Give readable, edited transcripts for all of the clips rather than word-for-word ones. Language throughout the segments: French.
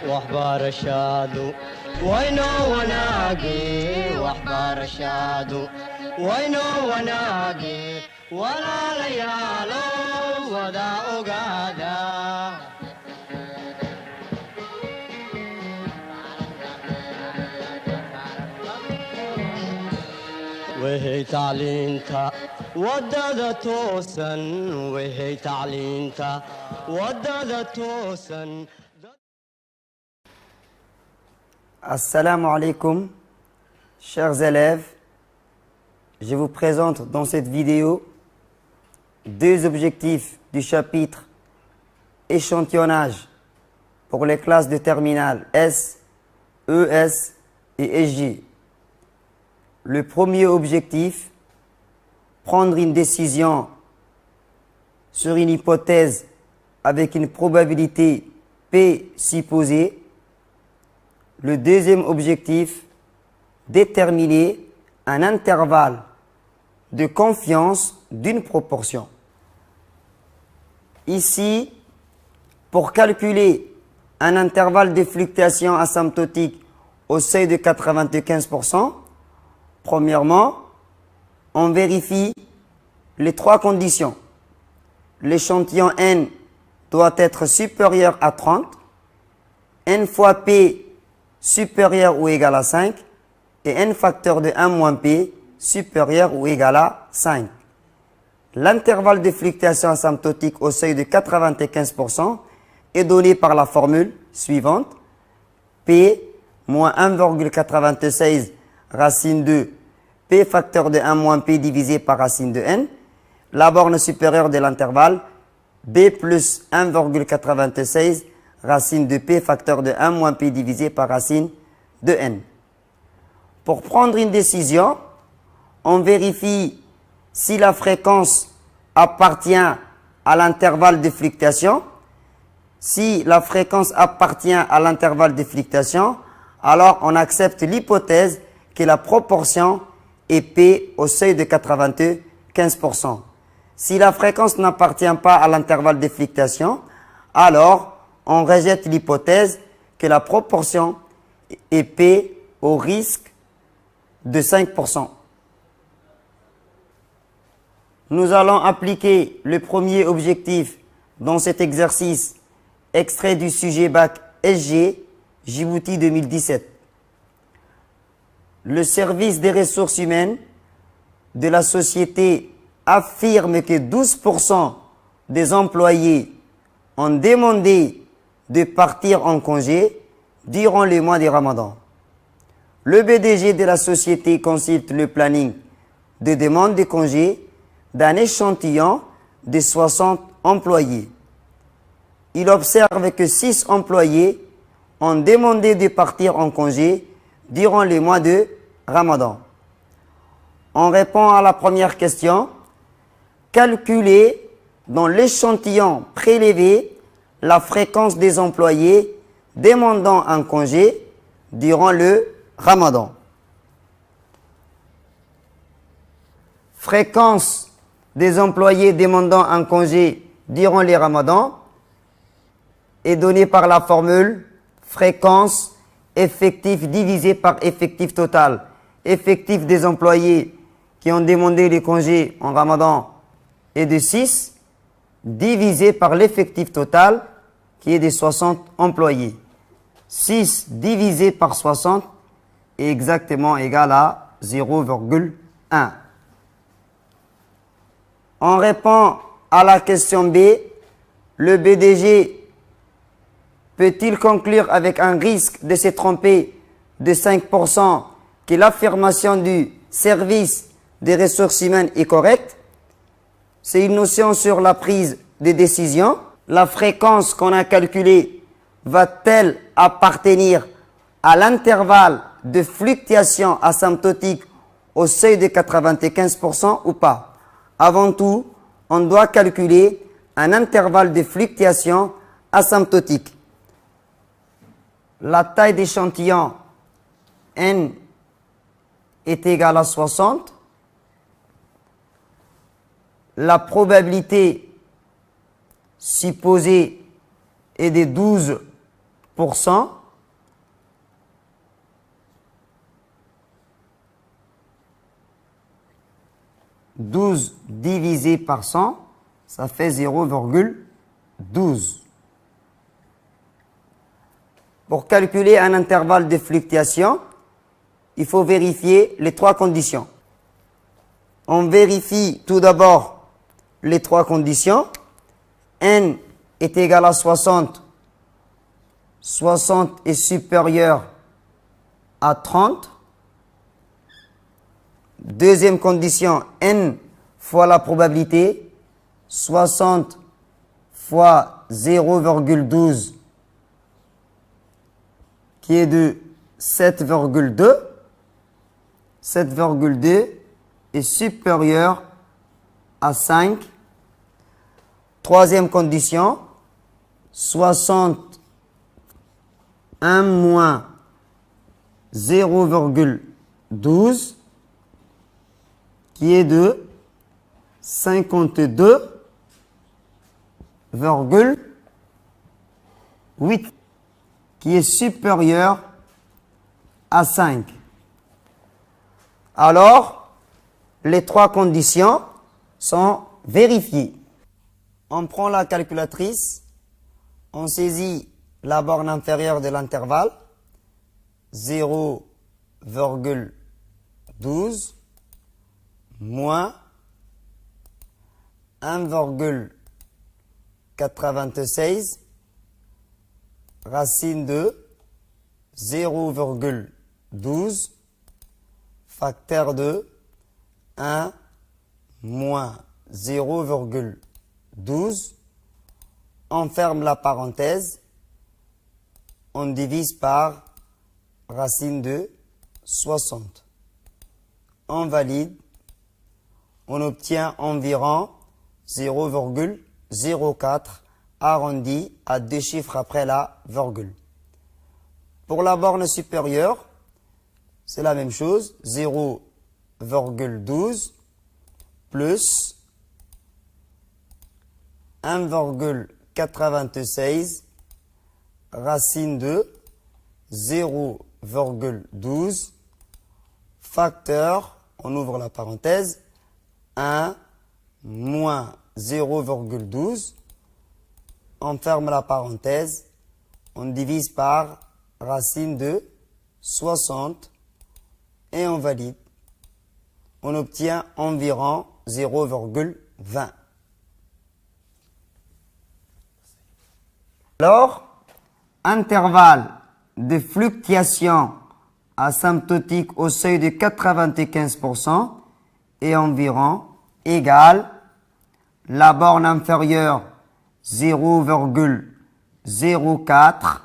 waxbarashadu waynoo wanaage waxbarashadu waynoo wanaage walaalayaalo wada ogaada وهي تعلينتا ودادة توسن وهي تعلينتا ودادة توسن. Assalamu alaikum, chers élèves. Je vous présente dans cette vidéo deux objectifs du chapitre échantillonnage pour les classes de terminale S, ES et SG. Le premier objectif, prendre une décision sur une hypothèse avec une probabilité P supposée. Le deuxième objectif, déterminer un intervalle de confiance d'une proportion. Ici, pour calculer un intervalle de fluctuation asymptotique au seuil de 95%, premièrement, on vérifie les trois conditions. L'échantillon N doit être supérieur à 30, N fois P supérieur ou égal à 5 et N facteur de 1 moins P supérieur ou égal à 5. L'intervalle de fluctuation asymptotique au seuil de 95% est donné par la formule suivante. P moins 1,96 racine de P facteur de 1 moins P divisé par racine de N. La borne supérieure de l'intervalle B plus 1,96 racine de P facteur de 1 moins P divisé par racine de N. Pour prendre une décision, on vérifie si la fréquence appartient à l'intervalle de fluctuation. Si la fréquence appartient à l'intervalle de fluctuation, alors on accepte l'hypothèse que la proportion est P au seuil de 95%. Si la fréquence n'appartient pas à l'intervalle de fluctuation, alors on rejette l'hypothèse que la proportion est P au risque de 5%. Nous allons appliquer le premier objectif dans cet exercice extrait du sujet bac SG, Djibouti 2017. Le service des ressources humaines de la société affirme que 12% des employés ont demandé de partir en congé durant le mois de Ramadan. Le BDG de la société consulte le planning de demande de congé d'un échantillon de 60 employés. Il observe que 6 employés ont demandé de partir en congé durant le mois de Ramadan. On répond à la première question. Calculer dans l'échantillon prélevé la fréquence des employés demandant un congé durant le Ramadan. Fréquence des employés demandant un congé durant le Ramadan est donnée par la formule fréquence effectif divisé par effectif total. Effectif des employés qui ont demandé les congés en Ramadan est de 6 divisé par l'effectif total qui est de 60 employés. 6 divisé par 60 est exactement égal à 0,1. On répond à la question B. Le BDG peut-il conclure avec un risque de se tromper de 5% que l'affirmation du service des ressources humaines est correcte? C'est une notion sur la prise de décision. La fréquence qu'on a calculée va-t-elle appartenir à l'intervalle de fluctuation asymptotique au seuil de 95% ou pas? Avant tout, on doit calculer un intervalle de fluctuation asymptotique. La taille d'échantillon N est égale à 60. La probabilité supposée est de 12 divisé par 100, ça fait 0,12. Pour calculer un intervalle de fluctuation, il faut vérifier les trois conditions. On vérifie tout d'abord les trois conditions. N est égal à 60. 60 est supérieur à 30. Deuxième condition, N fois la probabilité. 60 fois 0,12 qui est de 7,2. 7,2 est supérieur à 5. Troisième condition, 61 moins 0,12 qui est de 52,8 qui est supérieur à 5. Alors, les trois conditions sont vérifiées. On prend la calculatrice, on saisit la borne inférieure de l'intervalle, 0,12 moins 1,96 racine de 0,12 facteur de 1 moins 0,12. On ferme la parenthèse. On divise par racine de 60. On valide. On obtient environ 0,04 arrondi à deux chiffres après la virgule. Pour la borne supérieure, c'est la même chose, 0,12 plus 1,96 racine de 0,12 facteur, on ouvre la parenthèse, 1 moins 0,12, on ferme la parenthèse, on divise par racine de 60 et on valide. On obtient environ 0,20. Alors, intervalle de fluctuation asymptotique au seuil de 95% est environ égal la borne inférieure 0,04,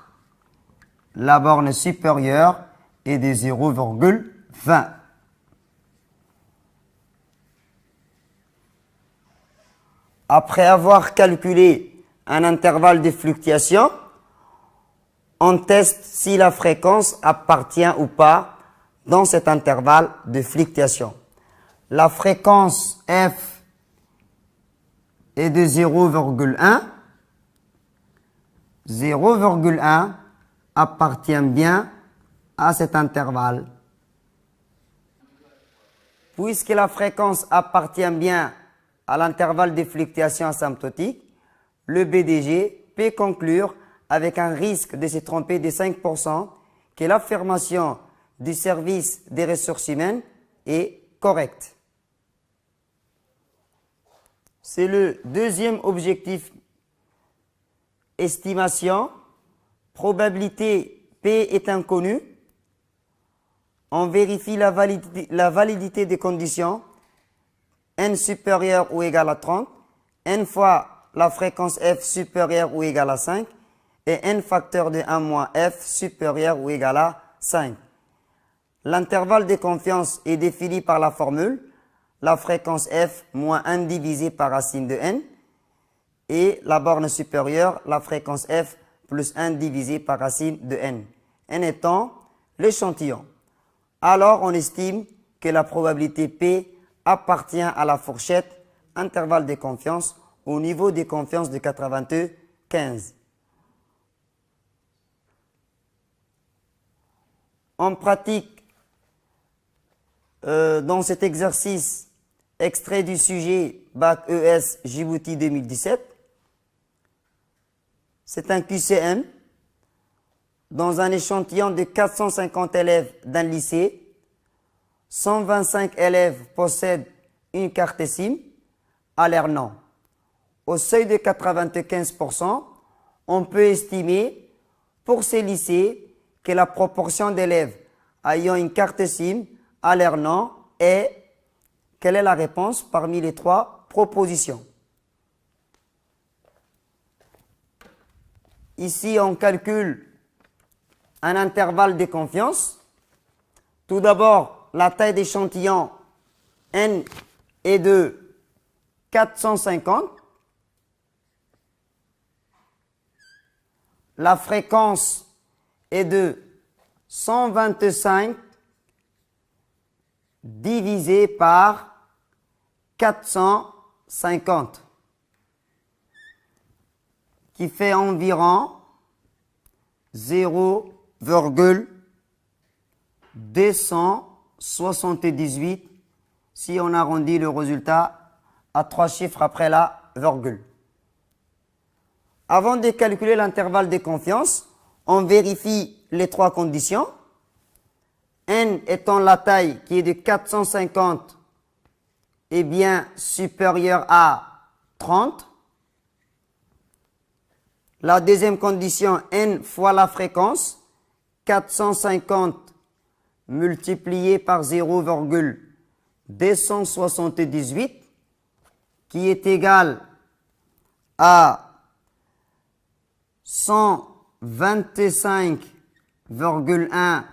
la borne supérieure est de 0,20. Après avoir calculé un intervalle de fluctuation, on teste si la fréquence appartient ou pas dans cet intervalle de fluctuation. La fréquence f est de 0,1. 0,1 appartient bien à cet intervalle. Puisque la fréquence appartient bien à l'intervalle de fluctuation asymptotique, le BDG peut conclure avec un risque de se tromper de 5% que l'affirmation du service des ressources humaines est correcte. C'est le deuxième objectif. Estimation, probabilité P est inconnue. On vérifie la validité des conditions n supérieur ou égal à 30, n fois la fréquence f supérieure ou égale à 5 et n facteur de 1 moins f supérieur ou égal à 5. L'intervalle de confiance est défini par la formule la fréquence f moins 1 divisé par racine de n et la borne supérieure, la fréquence f plus 1 divisé par racine de n, n étant l'échantillon. Alors on estime que la probabilité P appartient à la fourchette intervalle de confiance au niveau de confiance de 95. on pratique dans cet exercice extrait du sujet Bac ES Djibouti 2017. C'est un QCM dans un échantillon de 450 élèves d'un lycée. 125 élèves possèdent une carte SIM à leur nom. Au seuil de 95%, on peut estimer pour ces lycées que la proportion d'élèves ayant une carte SIM à leur nom est... Quelle est la réponse parmi les trois propositions? Ici, on calcule un intervalle de confiance. Tout d'abord, la taille d'échantillon N est de 450. La fréquence est de 125 divisé par 450, qui fait environ 0,278 si on arrondit le résultat à 3 chiffres après la virgule. Avant de calculer l'intervalle de confiance, on vérifie les trois conditions. N étant la taille qui est de 450 est bien supérieure à 30. La deuxième condition, N fois la fréquence, 450 multiplié par 0,278, qui est égal à 125,1,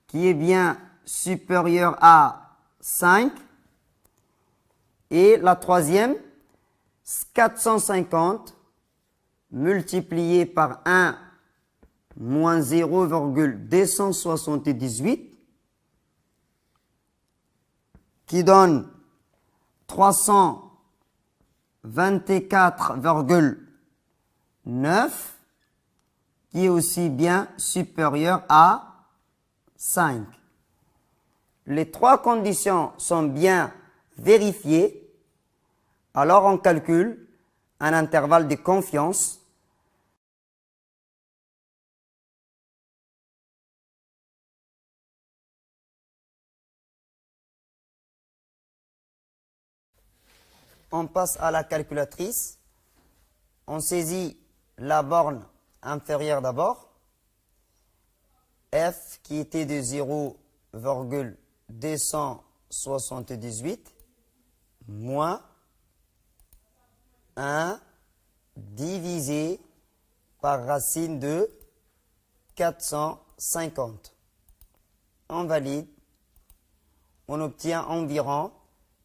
qui est bien supérieur à 5. Et la troisième, 450 multiplié par 1 moins 0,278, qui donne 324,9, qui est aussi bien supérieur à 5. Les trois conditions sont bien vérifiées. Alors on calcule un intervalle de confiance. On passe à la calculatrice. On saisit la borne inférieure d'abord. F qui était de 0,278 moins 1 divisé par racine de 450. On valide. On obtient environ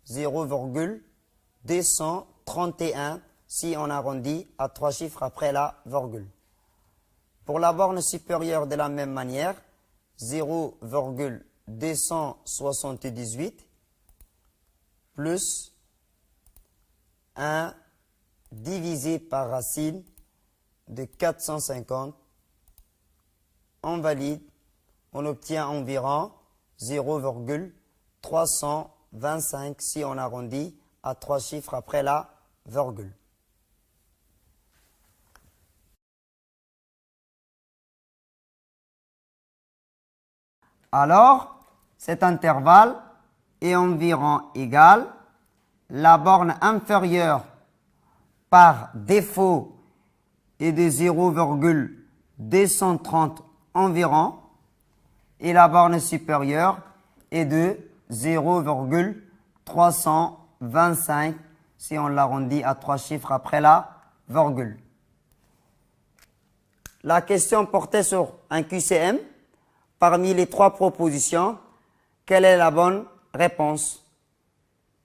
0,231 si on arrondit à 3 chiffres après la virgule. Pour la borne supérieure, de la même manière, 0,278 plus 1 divisé par racine de 450. On valide. On obtient environ 0,325 si on arrondit à 3 chiffres après la virgule. Alors, cet intervalle est environ égal. La borne inférieure par défaut est de 0,230 environ et la borne supérieure est de 0,325 si on l'arrondit à 3 chiffres après la virgule. La question portait sur un QCM. Parmi les trois propositions, quelle est la bonne réponse?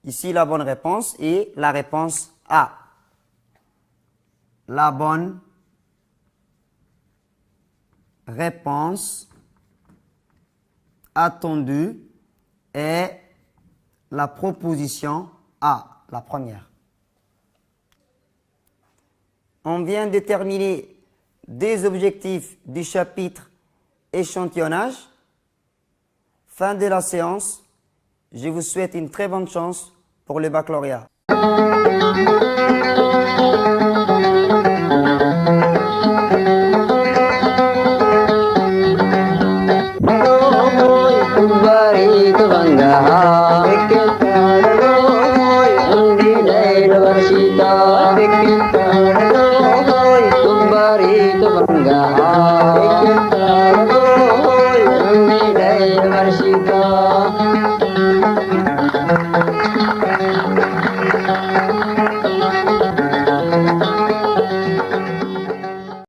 Ici, la bonne réponse est la réponse A. La bonne réponse attendue est la proposition A, la première. On vient de terminer des objectifs du chapitre échantillonnage. Fin de la séance. Je vous souhaite une très bonne chance pour le baccalauréat.